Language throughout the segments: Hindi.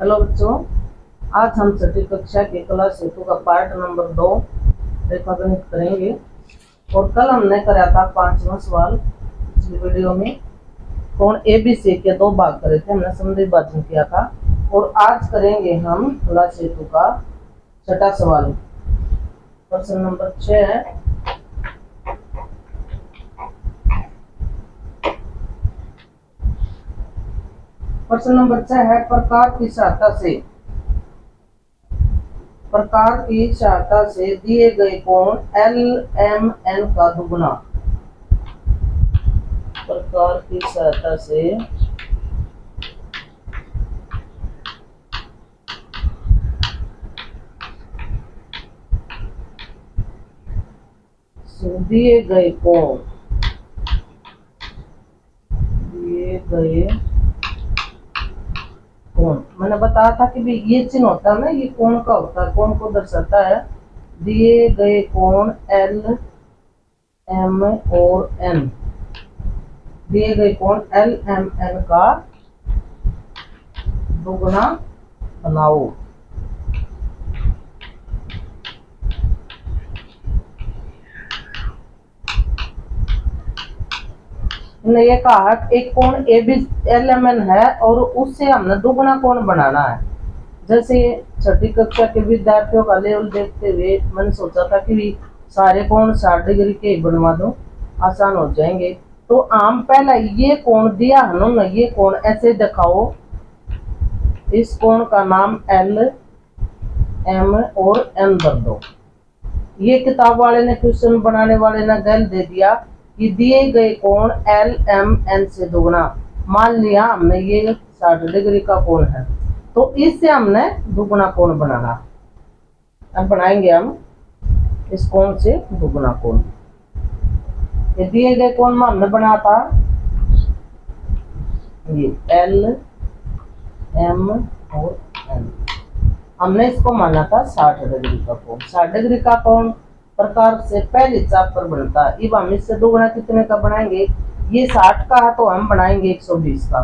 हेलो बच्चों, आज हम छठी कक्षा की क्लास हेतु का पार्ट नंबर 2 रेखागणित करेंगे। और कल हमने करा था 5वां सवाल। पिछली वीडियो में कोण ABC के 2 भाग करे थे, हमने समद्वि विभाजन किया था। और आज करेंगे हम क्लास हेतु का छठा सवाल। प्रश्न नंबर 6 है। प्रश्न नंबर 6 है, प्रकार की सहायता से दिए गए कोण LMN का दुगुना। प्रकार की सहायता से दिए गए कोण मैंने बताया था कि भी ये चिन्ह होता है ना, ये कोण का होता है, कोण को दर्शाता है। दिए गए कोण L, M और N, दिए गए कोण LMN का दुगुना बनाओ। ने ये कहा एक कोण LMN है और उससे हमने दुगुना कोण बनाना है। जैसे छठी कक्षा के विद्यार्थियों का लेवल देखते हुए मैंने सोचा था कि सारे कोण 60 डिग्री के ही बनवा दो, आसान हो जाएंगे। तो आम पहला ये कोण दिया है, ये कोण ऐसे दिखाओ। इस कोण का नाम L, M और N भर दो। ये किताब वाले ने, क्वेश्चन बनाने वाले ने गल दे दिया कि दिए गए कोण LMN से दुगुना। मान लिया हमने ये 60 डिग्री का कोण है, तो इससे हमने दुगुना कोण बनाना। अब बनाएंगे हम इस कोण से दुगुना कोण। ये दिए गए कोण में हमने बनाया था ये L, M और N। हमने इसको माना था 60 डिग्री का कोण। 60 डिग्री का कोण प्रकार से पहली चाप पर बनता है। अब हम इससे दुगुना कितने का बनाएंगे? ये 60 का है तो हम बनाएंगे 120 का।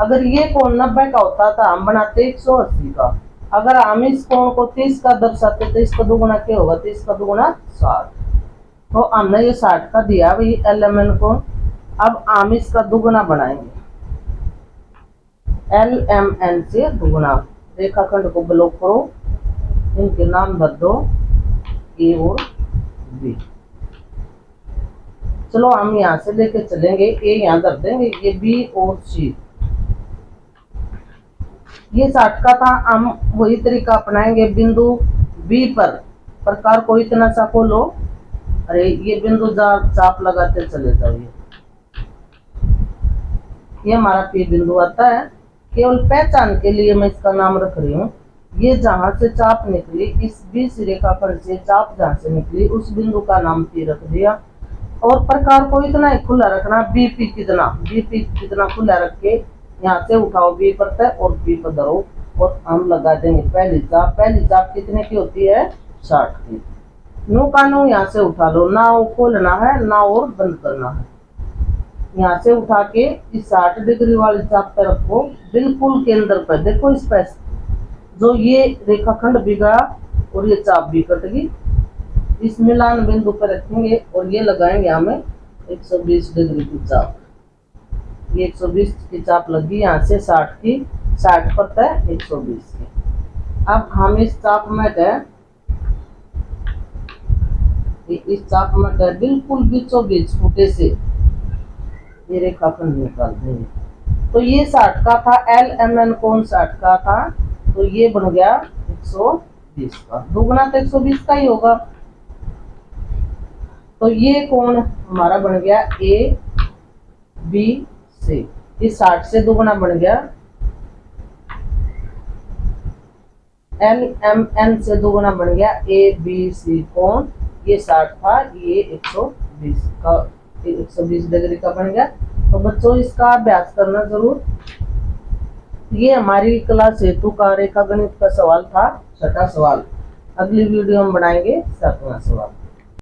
अगर ये कोण 90 का होता तो हम बनाते 180 का। अगर हम इस कोण को 30 का दर्शाते तो इसका दुगुना क्या होगा? 30 का दुगुना 60। तो हमने ये 60 का दिया भाई LMN को। अब हम इसका दुगुना बनाएंगे, LMN से दुगुना। रेखाखंड को ब्लॉक करो, इनके नाम भर दो A और B। चलो हम यहां से लेके चलेंगे, A यहां धर देंगे, ये B और C। ये 60 का था, हम वही तरीका अपनाएंगे बिंदु B पर। प्रकार को इतना सा खोलो, अरे ये बिंदु चाप लगाते चले जाइए। ये हमारा P बिंदु आता है। केवल पहचान के लिए मैं इसका नाम रख रही हूँ। ये जहां से चाप निकली, इस बीच रेखाखंड से चाप जहां से निकली, उस बिंदु का नाम P रख दिया। और प्रकार को इतना ही खुला रखना, BP कितना खुला रख के यहाँ से उठाओ B पर तय और P पर धरो और हम लगा देंगे पहली चाप। पहली चाप कितने की होती है? 60 की। नो का नो यहाँ से उठा लो, ना वो खोलना है ना और बंद करना है। यहाँ से उठा के इस 60 डिग्री वाली चाप पे रखो, बिल्कुल केंद्र पर। देखो इस पे जो ये रेखाखंड भी गया और ये चाप भी कट गई। इस मिलान बिंदु पर रखेंगे और ये लगाएंगे हमें 120 डिग्री की चाप। ये 120 की चाप लगी, यहाँ से 60 पर तय 120 की। अब हम इस चाप में गए, बिल्कुल बीचों बीच फुटे से ये रेखाखंड निकाल देंगे। तो ये 60 का था, LMN कोण 60 का था, तो ये बन गया 120 का। दुगुना तो 120 का ही होगा। तो ये कोण हमारा बन गया ABC। इस 60 से दुगुना बन गया LMN से दुगुना बन गया ABC कोण। ये 60 था, ये 120 डिग्री का बन गया। तो बच्चों इसका अभ्यास करना जरूर। ये हमारी क्लास हेतु का रेखागणित का सवाल था, छठा सवाल। अगली वीडियो में बनाएंगे 7वां सवाल।